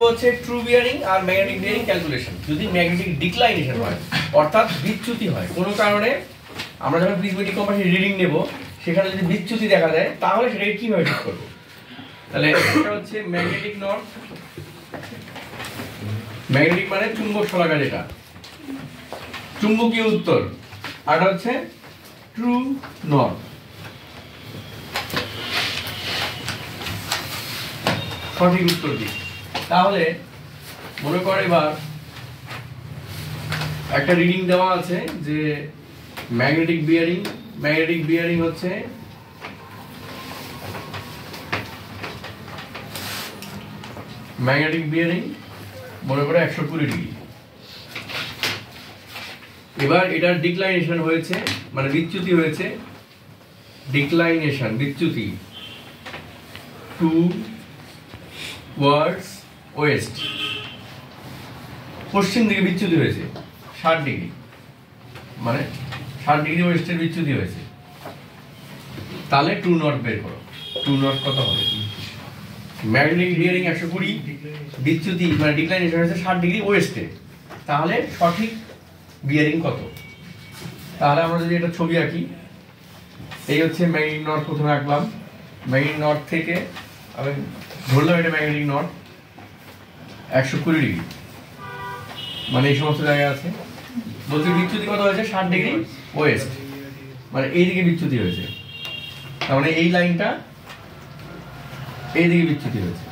হচ্ছে true bearing আর magnetic bearing calculation. যদি magnetic ডিক্লাইনেশন হয় অর্থাৎ বিচ্যুতি হয় কোনো কারণে, আমরা যখন প্রিজমেটিক কম্পাসের রিডিং নেব সেখানে যদি বিচ্যুতি দেখা দেয় তাহলে সেটাকে কিভাবে ঠিক করব। তাহলে এটা হচ্ছে ম্যাগনেটিক নর্থ, ম্যাগনেটিক মানে চুম্বক শলাকা, যেটা চুম্বকীয় উত্তর, আর এটা হচ্ছে ট্রু নর্থ, সঠিক উত্তর দিক। তাহলে মনে করো এবার একটা রিডিং দেওয়া আছে যে ম্যাগনেটিক বিয়ারিং হচ্ছে ম্যাগনেটিক বিয়ারিং মনে করো 120 ডিগ্রি। এবার এটার ডিক্লাইনেশন হয়েছে, মানে বিচ্যুতি হয়েছে, ডিক্লাইনেশন বিচ্যুতি টুয়ার্ডস ওয়েস্ট, পশ্চিম দিকে বিচ্যুতি হয়েছে 60 ডিগ্রি, মানে 60 ডিগ্রি ওয়েস্টের বিচ্যুতি হয়েছে। তাহলে ট্রু নর্থ বের করো। ট্রু নর্থ কত হবে? ম্যাগনেটিক বিয়ারিং 120, বিচ্যুতি মানে ডিক্লাইনেশন হয়েছে 60 ডিগ্রি ওয়েস্টে, তাহলে সঠিক বিয়ারিং কত? তাহলে আমরা যদি এটা ছবি আঁকি, এই হচ্ছে ম্যাগনেটিক নর্থ, প্রথমে আঁকলাম ম্যাগনেটিক নর্থ থেকে আমি ধরলাম এটা ম্যাগনেটিক নর্থ 120 ডিগ্রি, মানে এই সমস্ত জায়গায় আছে। বলছি বিচ্যুতি কত হয়েছে? 60 ডিগ্রি ওয়েস্ট, মানে এই দিকে বিচ্যুতি হয়েছে, তার মানে এই লাইনটা এই দিকে বিচ্যুতি হয়েছে।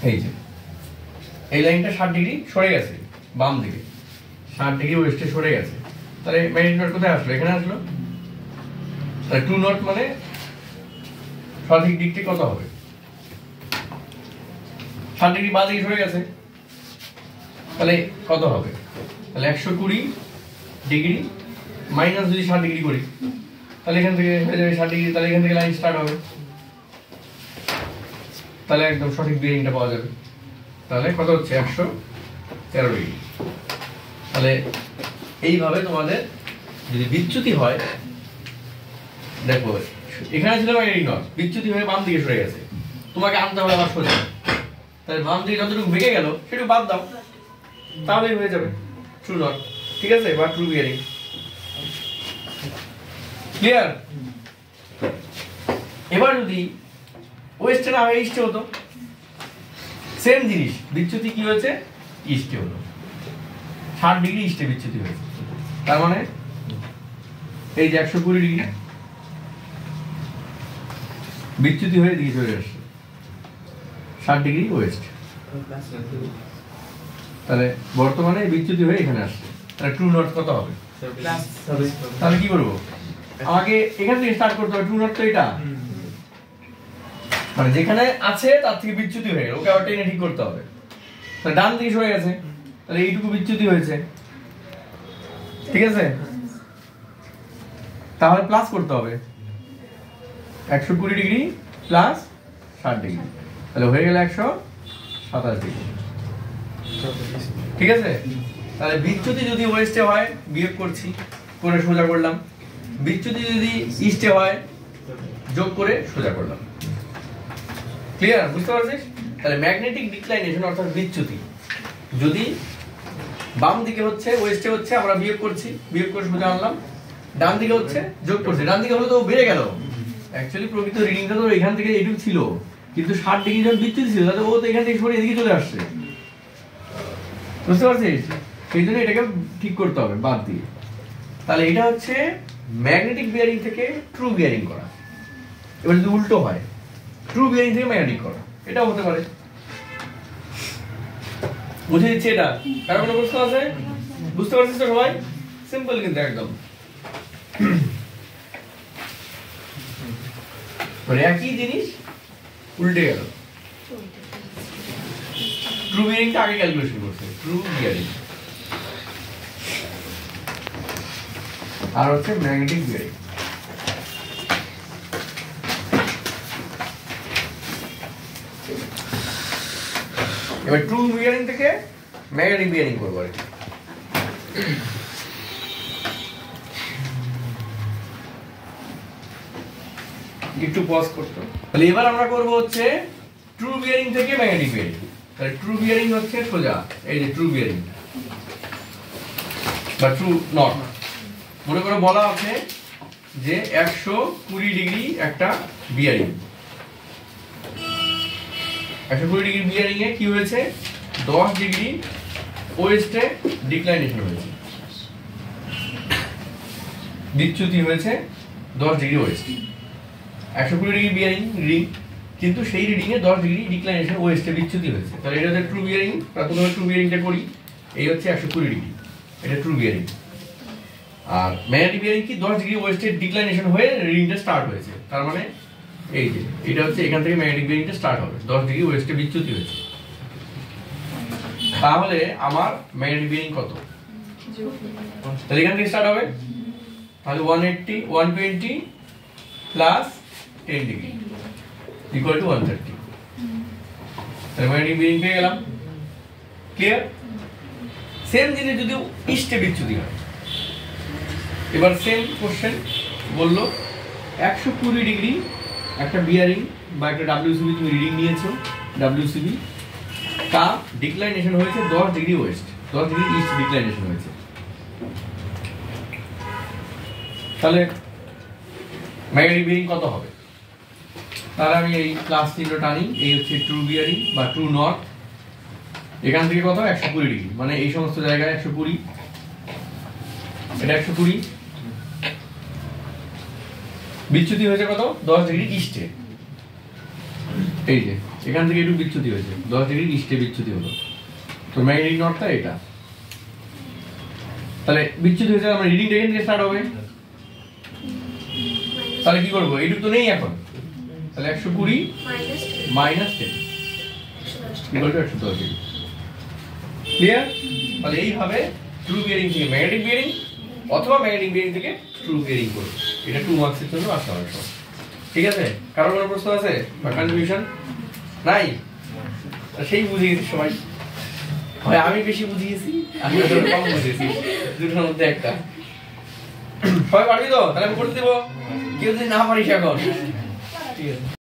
এই যে এই লাইনটা 60 ডিগ্রি সরে গেছে বাম দিকে, 60 ডিগ্রি ওয়েস্টে সরে গেছে। তাহলে ম্যাগনেটিক নর্থ কোথায় আসলো? এখানে আসলো। তাহলে ট্রু নর্থ মানে সঠিক দিকটি কত হবে? 60 ডিগ্রি বাঁ দিকে সরে গেছে, তাহলে কত হবে? তাহলে 120 ডিগ্রি মাইনাস যদি 60 ডিগ্রি করি তাহলে এখান থেকে হয়ে যাবে 60 ডিগ্রি, তাহলে এখান থেকে লাইন স্টার্ট হবে, তাহলে একদম সঠিক বিয়ারিংটা পাওয়া যাবে। তাহলে কত হচ্ছে? 113 ডিগ্রি। তাহলে এইভাবে তোমাদের যদি বিচ্যুতি হয়, দেখো এখানে ছিল ম্যাগনেটিক নর্থ, বিচ্যুতি হয়ে বাম দিকে সরে গেছে, তোমাকে আনতে হবে আবার সোজা। তাহলে বাম দিকে যতটুকু ভেঙে গেল সেটুকু বাদ দাও, তাহলেই হয়ে যাবে ট্রু নর্থ। ঠিক আছে, বা ট্রু বিয়ারিং। ক্লিয়ার? এবার যদি ওয়েস্টে না হয়ে ইস্টে হতো, সেম জিনিস, বিচ্যুতি কি হয়েছে? ইস্টে হলো, 60 ডিগ্রি ইস্টে বিচ্যুতি হয়েছে, তার মানে এই যে 120 ডিগ্রি বিচ্যুতি হয়ে দিকে চলে আসছে 60 ডিগ্রি ওয়েস্ট। তাহলে বর্তমানে বিচ্যুতি হয়ে এখানে আসছে, তাহলে ট্রু নর্থ কত হবে? তাহলে কি করবো? আমাকে এখান থেকে স্টার্ট করতে হবে। ট্রু নর্থ তো এটা, মানে যেখানে আছে তার থেকে বিচ্যুতি হয়ে গেল, ওকে আবার টেনে ঠিক করতে হবে। তাহলে ডান দিকে সরে গেছে, তাহলে এইটুকু বিচ্যুতি হয়েছে, ঠিক আছে? তাহলে প্লাস করতে হবে 120 ডিগ্রি প্লাস 60 ডিগ্রি, তাহলে হয়ে গেল 127 ডিগ্রি। ঠিক আছে? তাহলে বিচ্যুতি যদি ওয়েস্টে হয় বিয়োগ করছি, করে সোজা করলাম, বিচ্যুতি যদি ইস্টে হয় যোগ করে সোজা করলাম। ক্লিয়ার? বুঝতে পারছিস? তাহলে ম্যাগনেটিক ডিক্লাইনেশন অর্থাৎ বিচ্যুতি যদি বাম দিকে হচ্ছে, ওয়েস্টে হচ্ছে, আমরা বিয়োগ করছি, বিয়োগ করে সোজা আনলাম, ডান দিকে হচ্ছে যোগ করছি, ডান দিকে হলে তো বেড়ে গেল। অ্যাকচুয়ালি প্রকৃত রিডিংটা তো এখান থেকে এইটুকু ছিল, কিন্তু 60 ডিগ্রি যখন বিচ্যুতি ছিল তাহলে ও তো এখান থেকে সরে এদিকে চলে আসছে। বুঝতে পারছিস? সেই জন্য এটাকে ঠিক করতে হবে বাদ দিয়ে। তাহলে এটা হচ্ছে ম্যাগনেটিক বিয়ারিং থেকে ট্রু বিয়ারিং করা। এবার যদি উল্টো হয়, ট্রু বিয়ারিং থেকে ম্যাগনেটিক করা, এটাও হতে পারে। বুঝে দিচ্ছি এটা? কারো কোনো প্রশ্ন আছে? বুঝতে পারছিস তো সবাই? সিম্পল কিন্তু একদম, মানে একই জিনিস উল্টে গেল। ট্রু বিয়ারিংটা আগে ক্যালকুলেশন করছে, ট্রু বিয়ারিং, আর হচ্ছে ম্যাগনেটিক বিয়ারিং। এবার ট্রু বিয়ারিং থেকে ম্যাগনেটিক বিয়ারিং করবো আর কি। একটু পজ করতে। তাহলে এবার আমরা করব হচ্ছে ট্রু বিয়ারিং থেকে ম্যাগনেটিক বিয়ারিং। তাহলে ট্রু বিয়ারিং হচ্ছে সোজা এই যে ট্রু বিয়ারিং বা ট্রু নট। মনে করে বলা আছে যে 120 ডিগ্রি একটা বিয়ারিং, 120 ডিগ্রি বিয়ারিং এ কি হয়েছে, 10 ডিগ্রি ওয়েস্টে ডিক্লাইনেশন হয়েছে, বিচ্যুতি হয়েছে 10 degree West. 120 degree bearing reading, কিন্তু সেই রিডিং এ 10 ডিগ্রি ডিক্লাইনেশন ওয়েস্টে বিচ্যুতি হয়েছে। তাহলে এটা হচ্ছে ট্রু বিয়ারিং। প্রথমে ট্রু বিয়ারিংটা করি, এই হচ্ছে 120 ডিগ্রি, এটা ট্রু বিয়ারিং। আর ম্যাগনেটিক বিয়ারিং কি 10 ডিগ্রি ওয়েস্টে ডিক্লাইনেশন হয়ে রিডিংটা স্টার্ট হয়েছে, তার মানে এই যে এটা হচ্ছে এখান থেকে ম্যাগনেটিক বিয়ারিংটা স্টার্ট হবে, 10 ডিগ্রি ওয়েস্টে বিচ্যুতি হয়েছে। তাহলে আমার ম্যাগনেটিক বিয়ারিং কত, তাহলে এখান থেকে স্টার্ট হবে, তাহলে 120 প্লাস 10 ডিগ্রি ইকুয়াল টু 130। তাহলে ম্যাগনেটিক বিয়ারিং পেয়ে গেলাম। ক্লিয়ার? সেম জিনিস যদি ইস্টে বিচ্যুতি হয়, এবার সেম কোশ্চেন বললো 120 ডিগ্রি একটা বিয়ারিং বা একটা ডাব্লিউসিবি তুমি রিডিং নিয়েছো, ডাব্লিউসিবি কা ডিক্লাইনেশন হয়েছে 10 ডিগ্রি ওয়েস্ট, 10 ডিগ্রি ইস্ট ডিক্লাইনেশন হয়েছে। তাহলে ম্যাগনেটিক বিয়ারিং কত হবে? তাহলে আমি এই প্লাস চিহ্ন টানি, এই হচ্ছে ট্রু বিয়ারিং বা ট্রু নট। এখান থেকে কত, 120 ডিগ্রি, মানে এই সমস্ত জায়গায় 120, এটা 120, বিচ্যুতি হয়েছে কত, 10 ডিগ্রি ইস্টে। এই যে এখান থেকে একটু বিচ্যুতি হয়েছে, 10 ডিগ্রি ইস্টে বিচ্যুতি হলো, তো ম্যাগনেটিক নটটা এটা। তাহলে বিচ্যুতি হয়েছে, আমরা রিডিং এখান থেকে স্টার্ট হবে। তাহলে কি করবো, এইটুকু তো নেই এখন, তাহলে 120 minus 10 equal to 110 degree. Clear? তাহলে এইভাবে ট্রু বিয়ারিং থেকে ম্যাগনেটিক বিয়ারিং অথবা ম্যাগনেটিক বিয়ারিং থেকে ট্রু বিয়ারিং করো। এটা 2 মার্কসের জন্য আসতে হবে সব। ঠিক আছে? কারো কোনো প্রশ্ন আছে বা কনফিউশন নাই? সেই বুঝে গেছি সবাই, হয় আমি বেশি বুঝিয়েছি, আমি কম বুঝেছি, দুটোর মধ্যে একটা। সবাই পারবি তো? তাহলে আমি করে দেবো, কেউ যদি না পারিস এখন। ঠিক আছে।